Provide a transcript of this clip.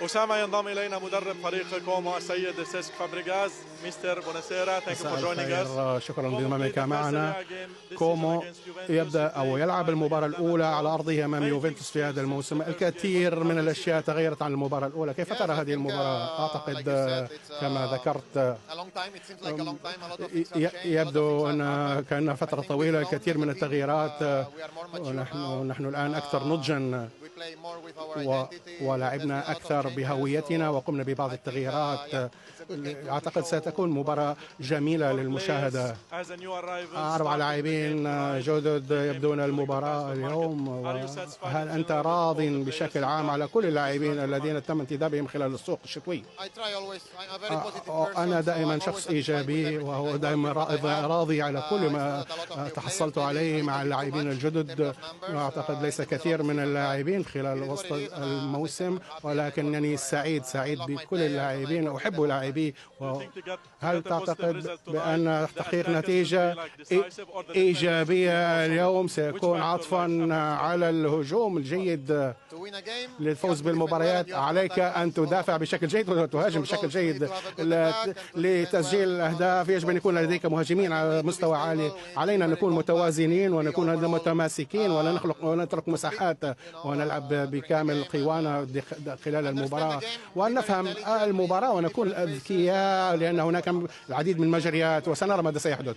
أسامة ينضم إلينا مدرب فريق كومو السيد سيسك فابريغاز. مستر بوناسيرا. مساء الخير، شكرا لانضمامك معنا. كومو يبدأ أو يلعب المباراة الأولى على أرضه أمام يوفنتوس في هذا الموسم. الكثير من الأشياء تغيرت عن المباراة الأولى. كيف ترى هذه المباراة؟ أعتقد كما ذكرت يبدو أن كان فترة طويلة، الكثير من التغييرات، ونحن الآن أكثر نضجا ولعبنا أكثر بهويتنا وقمنا ببعض التغييرات. أعتقد ستكون مباراة جميلة للمشاهدة. 4 لاعبين جدد يبدون المباراة اليوم. هل أنت راض بشكل عام على كل اللاعبين الذين تم انتدابهم خلال السوق الشتوي؟ أنا دائما شخص إيجابي، وهو دائما راضي على كل ما تحصلت عليه مع اللاعبين الجدد. أعتقد ليس كثير من اللاعبين خلال وسط الموسم، ولكنني سعيد بكل اللاعبين، أحب لاعبي. هل تعتقد بأن تحقيق نتيجة إيجابية اليوم سيكون عطفا على الهجوم الجيد للفوز بالمباريات؟ عليك أن تدافع بشكل جيد وتهاجم بشكل جيد. لتسجيل الأهداف يجب أن يكون لديك مهاجمين على مستوى عالي. علينا أن نكون متوازنين ونكون متماسكين ولا نخلق ونترك مساحات، ونلعب بكامل قوانا خلال المباراة، وأن نفهم المباراة ونكون أذكياء، لأن هناك العديد من المجريات وسنرى ماذا سيحدث.